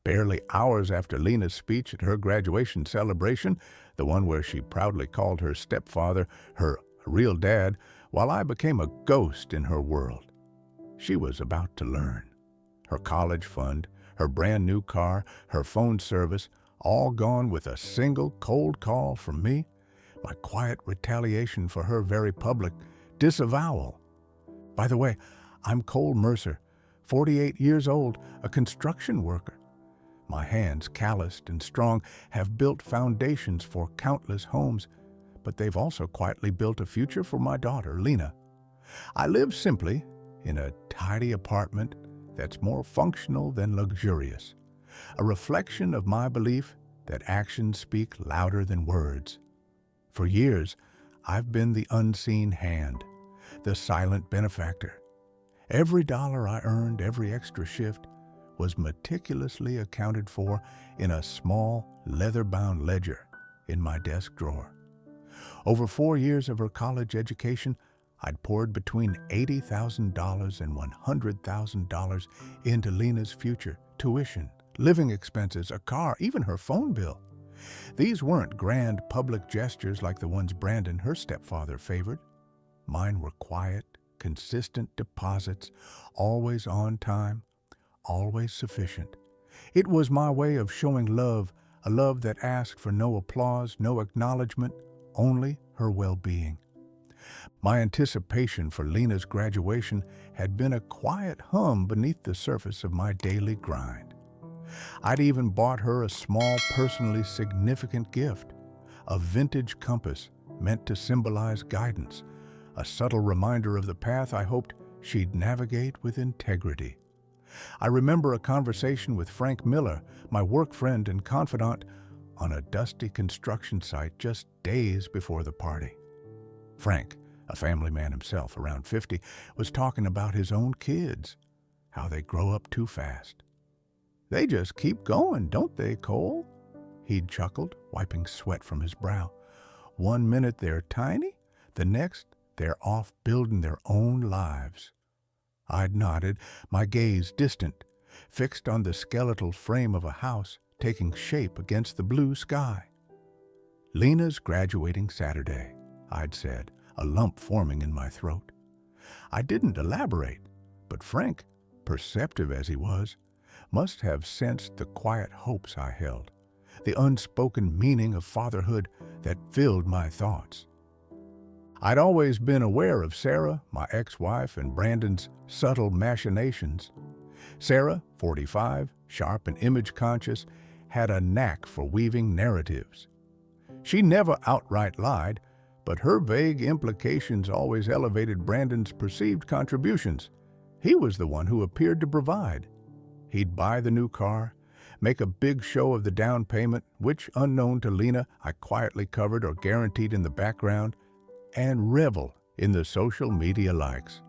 Barely hours after Lena's speech at her graduation celebration, the one where she proudly called her stepfather her real dad, while I became a ghost in her world. She was about to learn. Her college fund, her brand new car, her phone service, all gone with a single cold call from me, my quiet retaliation for her very public disavowal. By the way, I'm Cole Mercer, 48 years old, a construction worker. My hands, calloused and strong, have built foundations for countless homes, but they've also quietly built a future for my daughter, Lena. I live simply in a tidy apartment that's more functional than luxurious, a reflection of my belief that actions speak louder than words. For years, I've been the unseen hand, the silent benefactor. Every dollar I earned, every extra shift, was meticulously accounted for in a small, leather-bound ledger in my desk drawer. Over 4 years of her college education, I'd poured between $80,000 and $100,000 into Lena's future, tuition, living expenses, a car, even her phone bill. These weren't grand public gestures like the ones Brandon, her stepfather, favored. Mine were quiet, consistent deposits, always on time, always sufficient. It was my way of showing love, a love that asked for no applause, no acknowledgement, only her well-being. My anticipation for Lena's graduation had been a quiet hum beneath the surface of my daily grind. I'd even bought her a small, personally significant gift, a vintage compass meant to symbolize guidance, a subtle reminder of the path I hoped she'd navigate with integrity. I remember a conversation with Frank Miller, my work friend and confidant, on a dusty construction site just days before the party. Frank, a family man himself, around 50, was talking about his own kids, how they grow up too fast. "They just keep going, don't they, Cole?" He'd chuckled, wiping sweat from his brow. "One minute they're tiny, the next they're off building their own lives." I'd nodded, my gaze distant, fixed on the skeletal frame of a house taking shape against the blue sky. "Lena's graduating Saturday," I'd said, a lump forming in my throat. I didn't elaborate, but Frank, perceptive as he was, must have sensed the quiet hopes I held, the unspoken meaning of fatherhood that filled my thoughts. I'd always been aware of Sarah, my ex-wife, and Brandon's subtle machinations. Sarah, 45, sharp and image-conscious, had a knack for weaving narratives. She never outright lied, but her vague implications always elevated Brandon's perceived contributions. He was the one who appeared to provide. He'd buy the new car, make a big show of the down payment, which, unknown to Lena, I quietly covered or guaranteed in the background, and revel in the social media likes.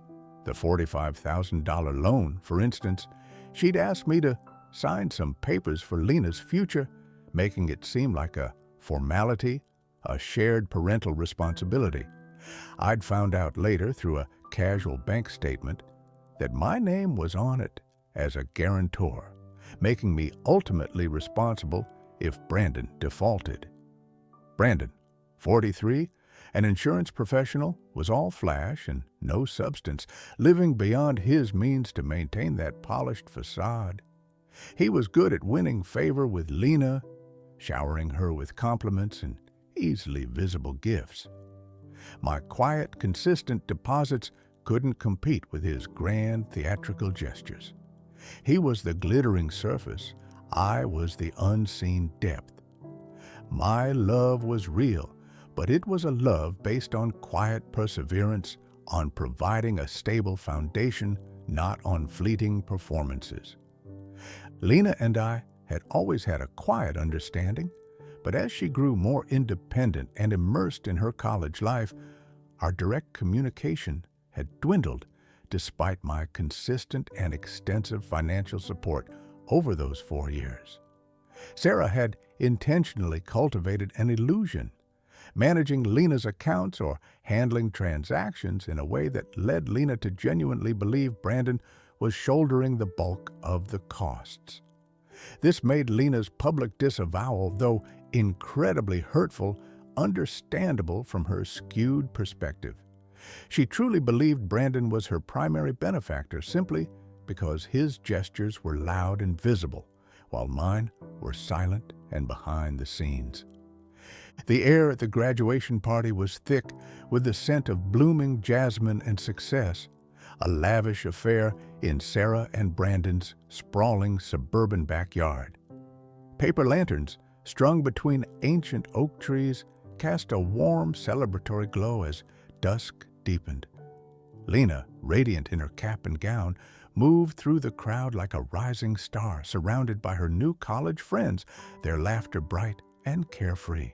The $45,000 loan, for instance, she'd asked me to sign some papers for Lena's future, making it seem like a formality, a shared parental responsibility. I'd found out later through a casual bank statement that my name was on it as a guarantor, making me ultimately responsible if Brandon defaulted. Brandon, 43, an insurance professional, was all flash and no substance, living beyond his means to maintain that polished facade. He was good at winning favor with Lena, showering her with compliments and easily visible gifts. My quiet, consistent deposits couldn't compete with his grand theatrical gestures. He was the glittering surface, I was the unseen depth. My love was real, but it was a love based on quiet perseverance, on providing a stable foundation, not on fleeting performances. Lena and I had always had a quiet understanding, but as she grew more independent and immersed in her college life, our direct communication had dwindled despite my consistent and extensive financial support over those 4 years. Sarah had intentionally cultivated an illusion, managing Lena's accounts or handling transactions in a way that led Lena to genuinely believe Brandon was shouldering the bulk of the costs. This made Lena's public disavowal, though incredibly hurtful, understandable from her skewed perspective. She truly believed Brandon was her primary benefactor simply because his gestures were loud and visible, while mine were silent and behind the scenes. The air at the graduation party was thick with the scent of blooming jasmine and success, a lavish affair in Sarah and Brandon's sprawling suburban backyard. Paper lanterns, strung between ancient oak trees, cast a warm, celebratory glow as dusk deepened. Lena, radiant in her cap and gown, moved through the crowd like a rising star, surrounded by her new college friends, their laughter bright and carefree.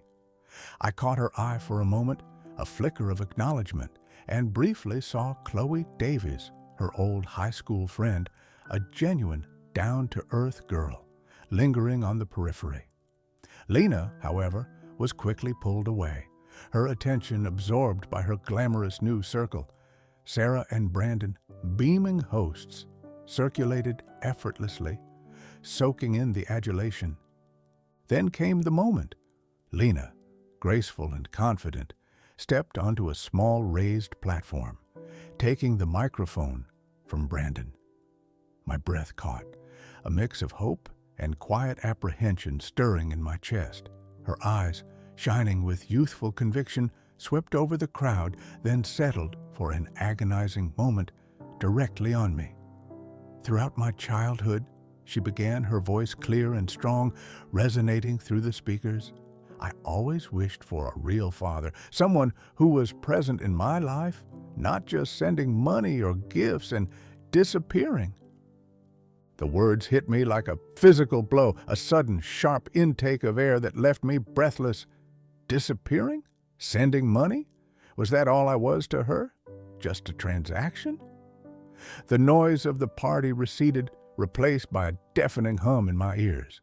I caught her eye for a moment, a flicker of acknowledgement, and briefly saw Chloe Davies, her old high school friend, a genuine, down-to-earth girl, lingering on the periphery. Lena, however, was quickly pulled away, her attention absorbed by her glamorous new circle. Sarah and Brandon, beaming hosts, circulated effortlessly, soaking in the adulation. Then came the moment. Lena, graceful and confident, stepped onto a small raised platform, taking the microphone from Brandon. My breath caught, a mix of hope and quiet apprehension stirring in my chest. Her eyes, shining with youthful conviction, swept over the crowd, then settled for an agonizing moment directly on me. Throughout my childhood, she began, her voice clear and strong, resonating through the speakers. I always wished for a real father, someone who was present in my life, not just sending money or gifts and disappearing. The words hit me like a physical blow, a sudden, sharp intake of air that left me breathless. Disappearing? Sending money? Was that all I was to her? Just a transaction? The noise of the party receded, replaced by a deafening hum in my ears.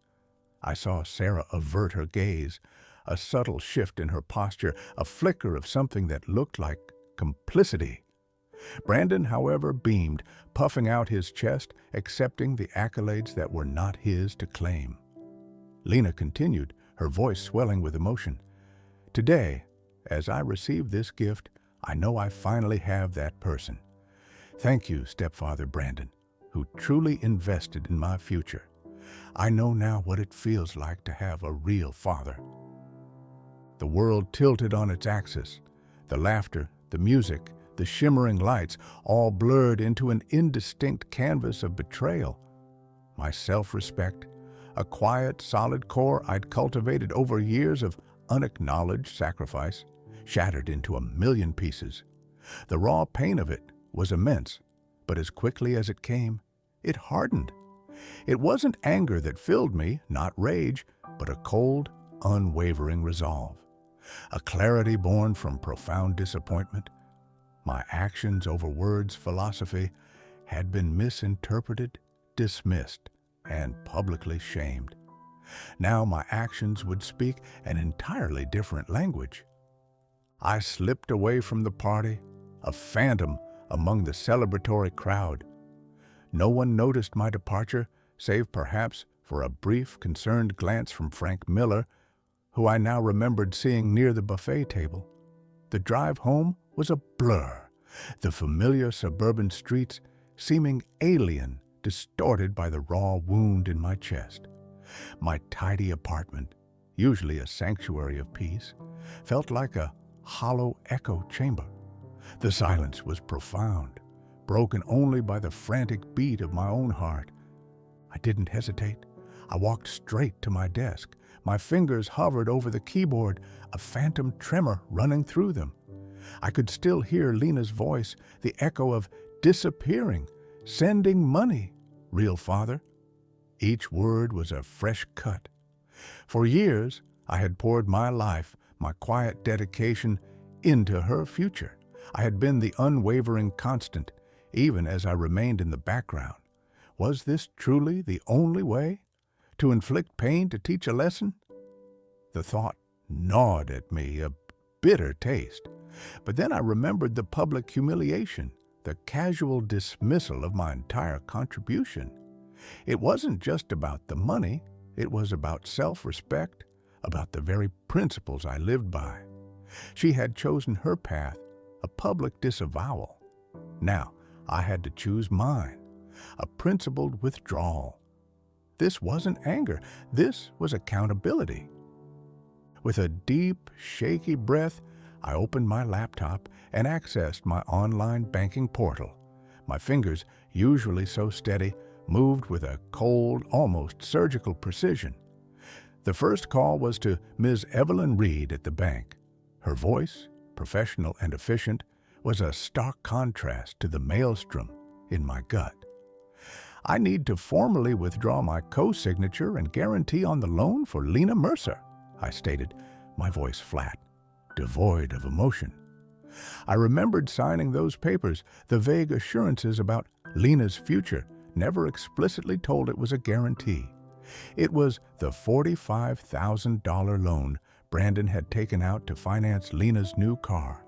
I saw Sarah avert her gaze, a subtle shift in her posture, a flicker of something that looked like complicity. Brandon, however, beamed, puffing out his chest, accepting the accolades that were not his to claim. Lena continued, her voice swelling with emotion. Today, as I receive this gift, I know I finally have that person. Thank you, stepfather Brandon, who truly invested in my future. I know now what it feels like to have a real father. The world tilted on its axis. The laughter, the music, the shimmering lights, all blurred into an indistinct canvas of betrayal. My self-respect, a quiet, solid core I'd cultivated over years of unacknowledged sacrifice, shattered into a million pieces. The raw pain of it was immense, but as quickly as it came, it hardened. It wasn't anger that filled me, not rage, but a cold, unwavering resolve. A clarity born from profound disappointment. My actions over words philosophy had been misinterpreted, dismissed, and publicly shamed. Now my actions would speak an entirely different language. I slipped away from the party, a phantom among the celebratory crowd. No one noticed my departure, save perhaps for a brief, concerned glance from Frank Miller, who I now remembered seeing near the buffet table. The drive home was a blur, the familiar suburban streets seeming alien, distorted by the raw wound in my chest. My tidy apartment, usually a sanctuary of peace, felt like a hollow echo chamber. The silence was profound, broken only by the frantic beat of my own heart. I didn't hesitate. I walked straight to my desk. My fingers hovered over the keyboard, a phantom tremor running through them. I could still hear Lena's voice, the echo of disappearing, sending money, real father. Each word was a fresh cut. For years, I had poured my life, my quiet dedication, into her future. I had been the unwavering constant, even as I remained in the background. Was this truly the only way? To inflict pain to teach a lesson? The thought gnawed at me, a bitter taste. But then I remembered the public humiliation, the casual dismissal of my entire contribution. It wasn't just about the money, it was about self-respect, about the very principles I lived by. She had chosen her path, a public disavowal. Now, I had to choose mine, a principled withdrawal. This wasn't anger, this was accountability. With a deep, shaky breath, I opened my laptop and accessed my online banking portal. My fingers, usually so steady, moved with a cold, almost surgical precision. The first call was to Ms. Evelyn Reed at the bank. Her voice, professional and efficient, was a stark contrast to the maelstrom in my gut. "I need to formally withdraw my co-signature and guarantee on the loan for Lena Mercer," I stated, my voice flat, devoid of emotion. I remembered signing those papers, the vague assurances about Lena's future, never explicitly told it was a guarantee. It was the $45,000 loan Brandon had taken out to finance Lena's new car,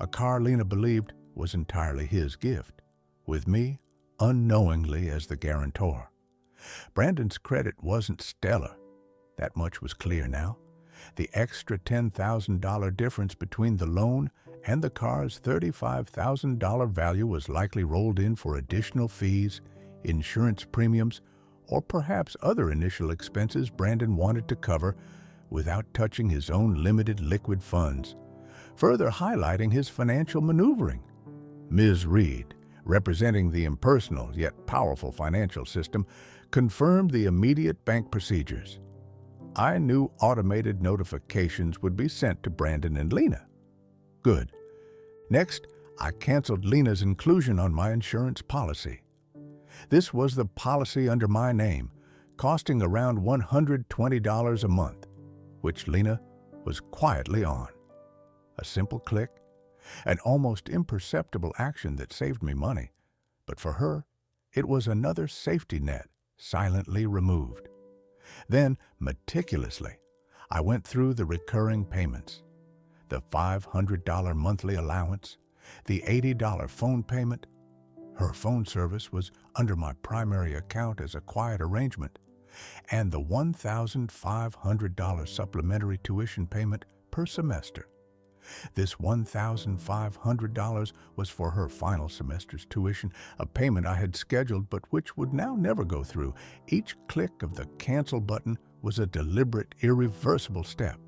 a car Lena believed was entirely his gift, with me unknowingly as the guarantor. Brandon's credit wasn't stellar. That much was clear now. The extra $10,000 difference between the loan and the car's $35,000 value was likely rolled in for additional fees, insurance premiums, or perhaps other initial expenses Brandon wanted to cover without touching his own limited liquid funds, further highlighting his financial maneuvering. Ms. Reed, representing the impersonal yet powerful financial system, confirmed the immediate bank procedures. I knew automated notifications would be sent to Brandon and Lena. Good. Next, I canceled Lena's inclusion on my insurance policy. This was the policy under my name, costing around $120 a month, which Lena was quietly on. A simple click, an almost imperceptible action that saved me money, but for her, it was another safety net silently removed. Then, meticulously, I went through the recurring payments. The $500 monthly allowance, the $80 phone payment. Her phone service was under my primary account as a quiet arrangement, and the $1,500 supplementary tuition payment per semester. This $1,500 was for her final semester's tuition, a payment I had scheduled but which would now never go through. Each click of the cancel button was a deliberate, irreversible step.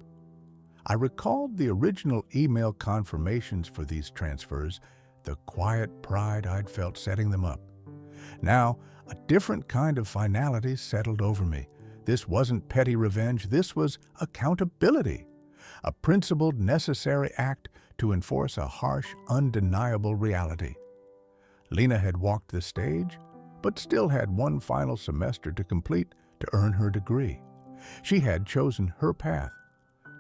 I recalled the original email confirmations for these transfers, the quiet pride I'd felt setting them up. Now, a different kind of finality settled over me. This wasn't petty revenge, this was accountability. A principled, necessary act to enforce a harsh, undeniable reality. Lena had walked the stage, but still had one final semester to complete to earn her degree. She had chosen her path.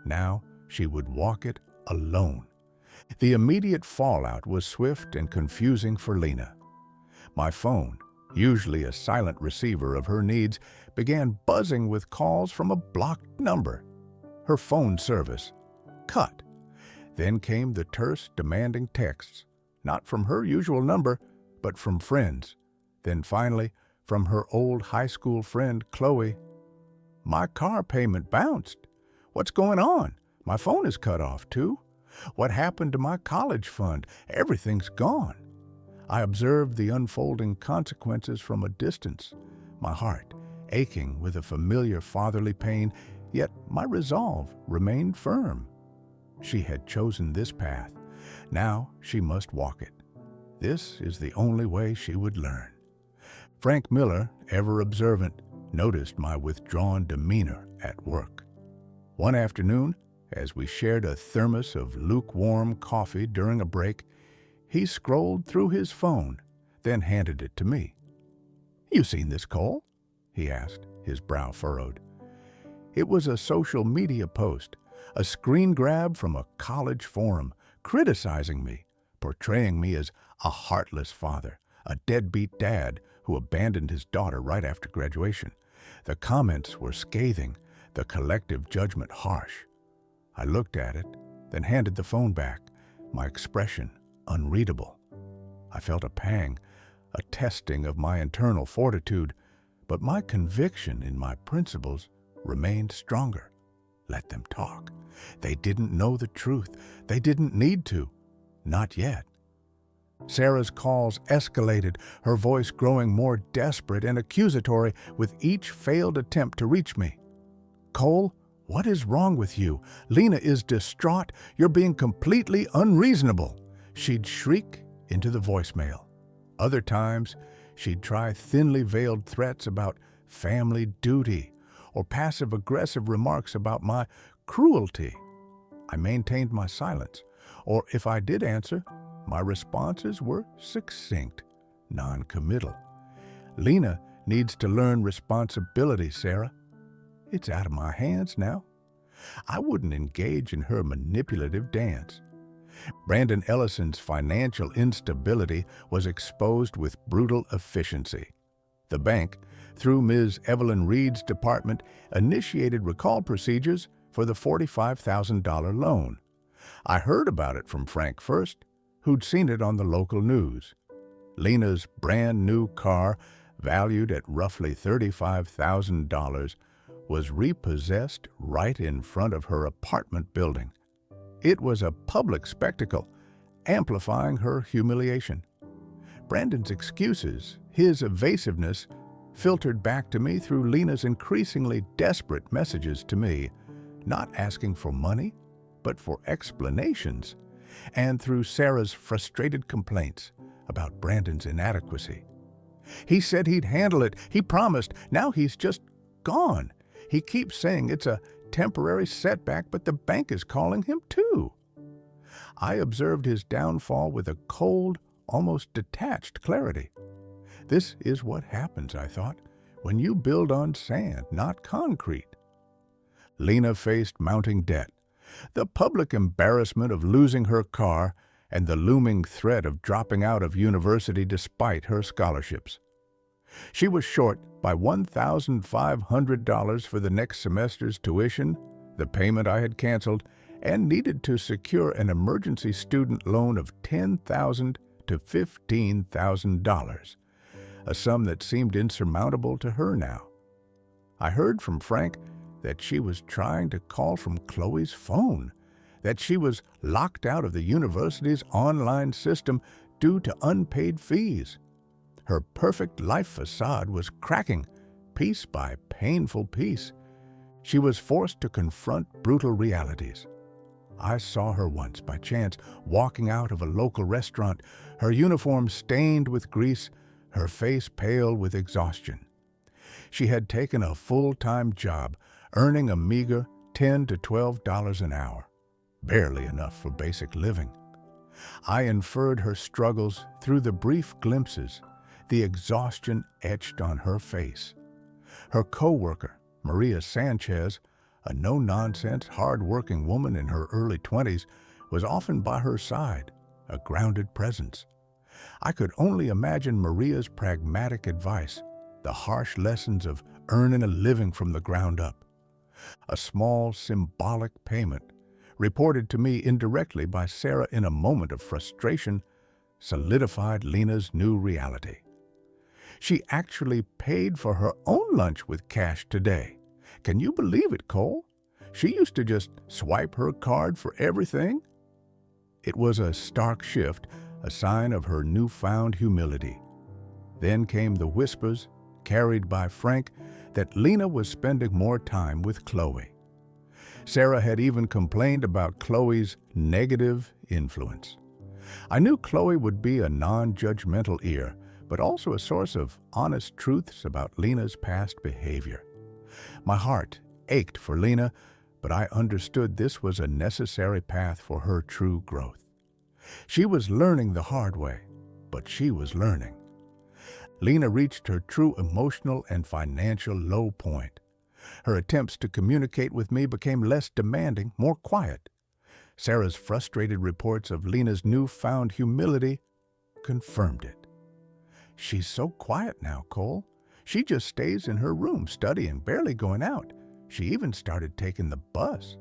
Now she would walk it alone. The immediate fallout was swift and confusing for Lena. My phone, usually a silent receiver of her needs, began buzzing with calls from a blocked number. Her phone service cut. Then came the terse, demanding texts, not from her usual number, but from friends. Then finally, from her old high school friend, Chloe. "My car payment bounced. What's going on? My phone is cut off, too. What happened to my college fund? Everything's gone." I observed the unfolding consequences from a distance, my heart aching with a familiar fatherly pain, yet my resolve remained firm. She had chosen this path. Now she must walk it. This is the only way she would learn. Frank Miller, ever observant, noticed my withdrawn demeanor at work. One afternoon, as we shared a thermos of lukewarm coffee during a break, he scrolled through his phone, then handed it to me. "You seen this, Cole?" he asked, his brow furrowed. It was a social media post, a screen grab from a college forum, criticizing me, portraying me as a heartless father, a deadbeat dad who abandoned his daughter right after graduation. The comments were scathing, the collective judgment harsh. I looked at it, then handed the phone back, my expression unreadable. I felt a pang, a testing of my internal fortitude, But my conviction in my principles remained stronger. Let them talk. They didn't know the truth. They didn't need to. Not yet. Sarah's calls escalated, her voice growing more desperate and accusatory with each failed attempt to reach me. "Cole, what is wrong with you? Lena is distraught. You're being completely unreasonable," she'd shriek into the voicemail. Other times, she'd try thinly veiled threats about family duty or passive-aggressive remarks about my cruelty. I maintained my silence, or if I did answer, my responses were succinct, non-committal. "Lena needs to learn responsibility, Sarah. It's out of my hands now." I wouldn't engage in her manipulative dance. Brandon Ellison's financial instability was exposed with brutal efficiency. The bank, through Ms. Evelyn Reed's department, initiated recall procedures for the $45,000 loan. I heard about it from Frank first, who'd seen it on the local news. Lena's brand new car, valued at roughly $35,000, was repossessed right in front of her apartment building. It was a public spectacle, amplifying her humiliation. Brandon's excuses, his evasiveness, filtered back to me through Lena's increasingly desperate messages to me, not asking for money, but for explanations, and through Sarah's frustrated complaints about Brandon's inadequacy. He said he'd handle it. He promised. Now he's just gone. He keeps saying it's a temporary setback, but the bank is calling him too. I observed his downfall with a cold, almost detached clarity. This is what happens, I thought, when you build on sand, not concrete. Lena faced mounting debt, the public embarrassment of losing her car, and the looming threat of dropping out of university despite her scholarships. She was short by $1,500 for the next semester's tuition, the payment I had canceled, and needed to secure an emergency student loan of $10,000 to $15,000, a sum that seemed insurmountable to her now. I heard from Frank that she was trying to call from Chloe's phone, that she was locked out of the university's online system due to unpaid fees. Her perfect life facade was cracking, piece by painful piece. She was forced to confront brutal realities. I saw her once, by chance, walking out of a local restaurant, her uniform stained with grease, her face pale with exhaustion. She had taken a full-time job, earning a meager $10 to $12 an hour, barely enough for basic living. I inferred her struggles through the brief glimpses, the exhaustion etched on her face. Her co-worker, Maria Sanchez, a no-nonsense, hard-working woman in her early 20s, was often by her side, a grounded presence. I could only imagine Maria's pragmatic advice, the harsh lessons of earning a living from the ground up. A small, symbolic payment, reported to me indirectly by Sarah in a moment of frustration, solidified Lena's new reality. She actually paid for her own lunch with cash today. Can you believe it, Cole? She used to just swipe her card for everything. It was a stark shift, a sign of her newfound humility. Then came the whispers, carried by Frank, that Lena was spending more time with Chloe. Sarah had even complained about Chloe's negative influence. I knew Chloe would be a non-judgmental ear, but also a source of honest truths about Lena's past behavior. My heart ached for Lena, but I understood this was a necessary path for her true growth. She was learning the hard way, but she was learning. Lena reached her true emotional and financial low point. Her attempts to communicate with me became less demanding, more quiet. Sarah's frustrated reports of Lena's newfound humility confirmed it. "She's so quiet now, Cole. She just stays in her room studying, barely going out. She even started taking the bus."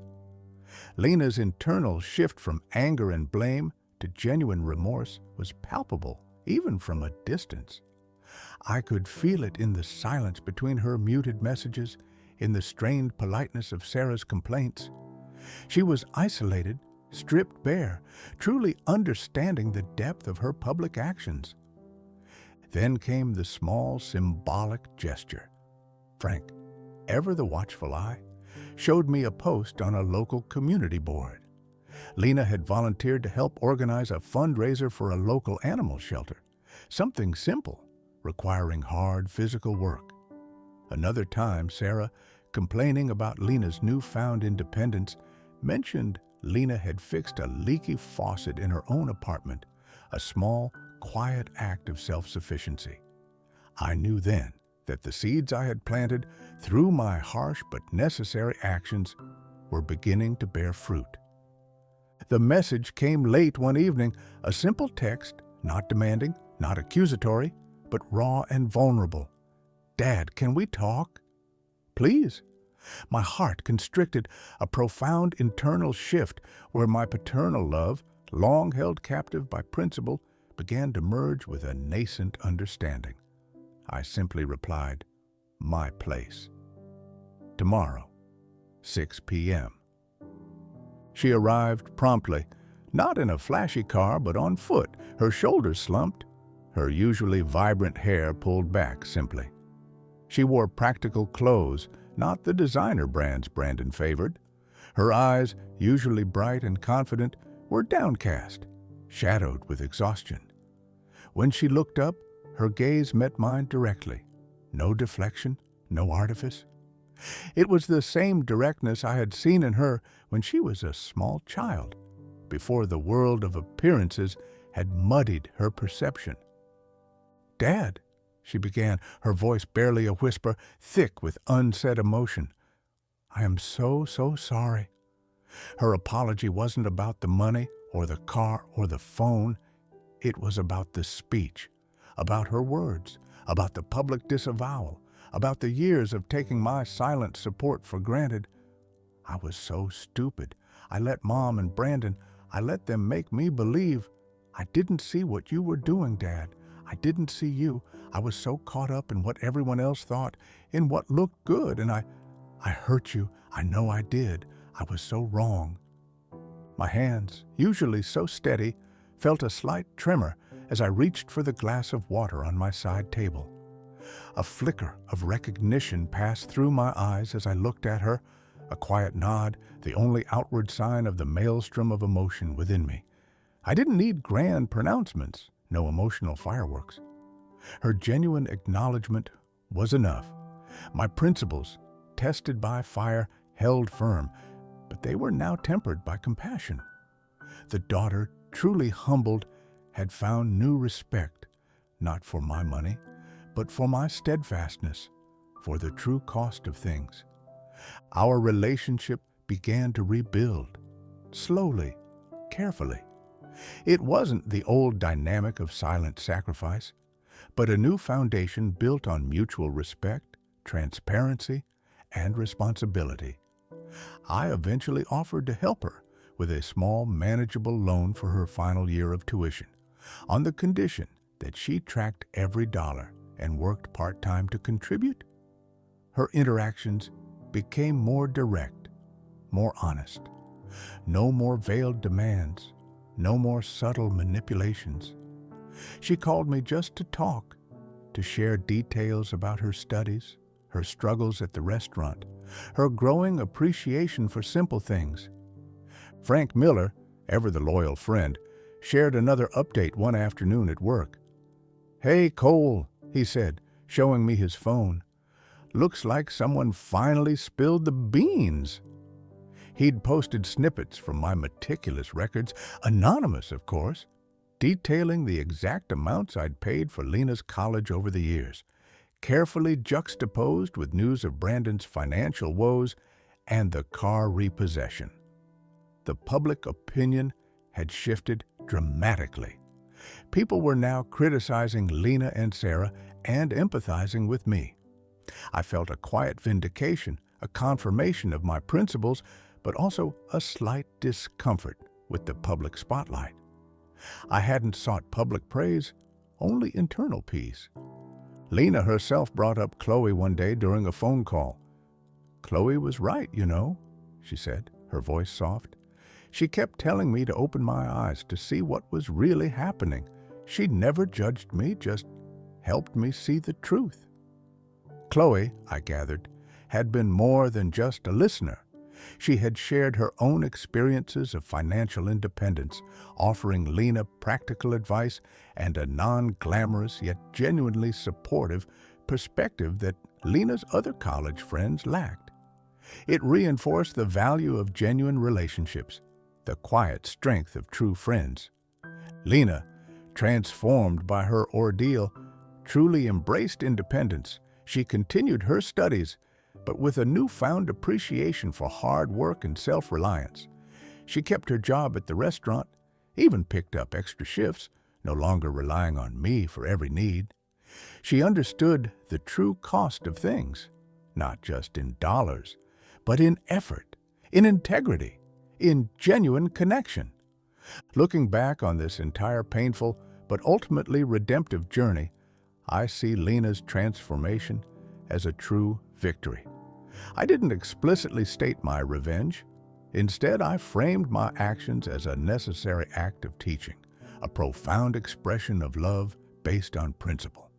Lena's internal shift from anger and blame to genuine remorse was palpable, even from a distance. I could feel it in the silence between her muted messages, in the strained politeness of Sarah's complaints. She was isolated, stripped bare, truly understanding the depth of her public actions. Then came the small, symbolic gesture. Frank, ever the watchful eye, showed me a post on a local community board. Lena had volunteered to help organize a fundraiser for a local animal shelter. Something simple, requiring hard physical work. Another time, Sarah, complaining about Lena's newfound independence, mentioned Lena had fixed a leaky faucet in her own apartment, a small, quiet act of self-sufficiency. I knew then that the seeds I had planted through my harsh but necessary actions were beginning to bear fruit. The message came late one evening, a simple text, not demanding, not accusatory, but raw and vulnerable. Dad, can we talk? Please. My heart constricted, a profound internal shift where my paternal love, long held captive by principle, began to merge with a nascent understanding. I simply replied, my place. Tomorrow, 6 p.m. She arrived promptly, not in a flashy car, but on foot, her shoulders slumped, her usually vibrant hair pulled back simply. She wore practical clothes, not the designer brands Brandon favored. Her eyes, usually bright and confident, were downcast, shadowed with exhaustion. When she looked up, her gaze met mine directly. No deflection, no artifice. It was the same directness I had seen in her when she was a small child, before the world of appearances had muddied her perception. Dad, she began, her voice barely a whisper, thick with unsaid emotion. I am so sorry. Her apology wasn't about the money or the car or the phone. It was about the speech, about her words, about the public disavowal, about the years of taking my silent support for granted. I was so stupid. I let Mom and Brandon, I let them make me believe. I didn't see what you were doing, Dad. I didn't see you. I was so caught up in what everyone else thought, in what looked good, and I hurt you. I know I did. I was so wrong. My hands, usually so steady, felt a slight tremor as I reached for the glass of water on my side table. A flicker of recognition passed through my eyes as I looked at her, a quiet nod, the only outward sign of the maelstrom of emotion within me. I didn't need grand pronouncements, no emotional fireworks. Her genuine acknowledgement was enough. My principles, tested by fire, held firm, but they were now tempered by compassion. The daughter, truly humbled, had found new respect, not for my money, but for my steadfastness, for the true cost of things. Our relationship began to rebuild, slowly, carefully. It wasn't the old dynamic of silent sacrifice, but a new foundation built on mutual respect, transparency, and responsibility. I eventually offered to help her with a small, manageable loan for her final year of tuition, on the condition that she tracked every dollar and worked part-time to contribute. Her interactions became more direct, more honest. No more veiled demands, no more subtle manipulations. She called me just to talk, to share details about her studies, her struggles at the restaurant, her growing appreciation for simple things. Frank Miller, ever the loyal friend, shared another update one afternoon at work. "Hey, Cole," he said, showing me his phone. "Looks like someone finally spilled the beans." He'd posted snippets from my meticulous records, anonymous, of course, detailing the exact amounts I'd paid for Lena's college over the years, carefully juxtaposed with news of Brandon's financial woes and the car repossession. The public opinion had shifted dramatically. People were now criticizing Lena and Sarah and empathizing with me. I felt a quiet vindication, a confirmation of my principles, but also a slight discomfort with the public spotlight. I hadn't sought public praise, only internal peace. Lena herself brought up Chloe one day during a phone call. "Chloe was right, you know," she said, her voice soft. "She kept telling me to open my eyes to see what was really happening. She never judged me, just helped me see the truth." Chloe, I gathered, had been more than just a listener. She had shared her own experiences of financial independence, offering Lena practical advice and a non-glamorous yet genuinely supportive perspective that Lena's other college friends lacked. It reinforced the value of genuine relationships, the quiet strength of true friends. Lena, transformed by her ordeal, truly embraced independence. She continued her studies, but with a newfound appreciation for hard work and self-reliance. She kept her job at the restaurant, even picked up extra shifts, no longer relying on me for every need. She understood the true cost of things, not just in dollars, but in effort, in integrity, in genuine connection. Looking back on this entire painful but ultimately redemptive journey, I see Lena's transformation as a true victory. I didn't explicitly state my revenge. Instead, I framed my actions as a necessary act of teaching, a profound expression of love based on principle.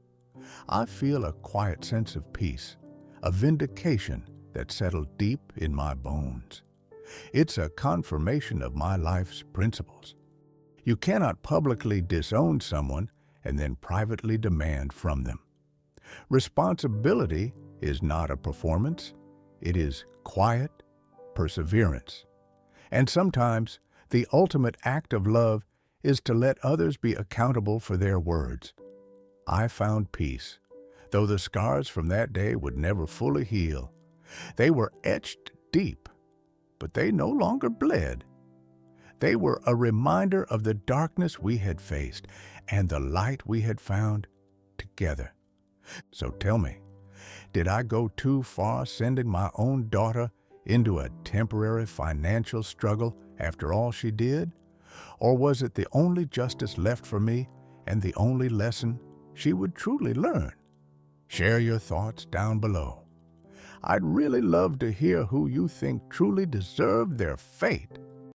I feel a quiet sense of peace, a vindication that settled deep in my bones. It's a confirmation of my life's principles. You cannot publicly disown someone and then privately demand from them. Responsibility is not a performance. It is quiet perseverance. And sometimes the ultimate act of love is to let others be accountable for their words. I found peace, though the scars from that day would never fully heal. They were etched deep, but they no longer bled. They were a reminder of the darkness we had faced and the light we had found together. So tell me, did I go too far sending my own daughter into a temporary financial struggle after all she did? Or was it the only justice left for me and the only lesson she would truly learn? Share your thoughts down below. I'd really love to hear who you think truly deserved their fate.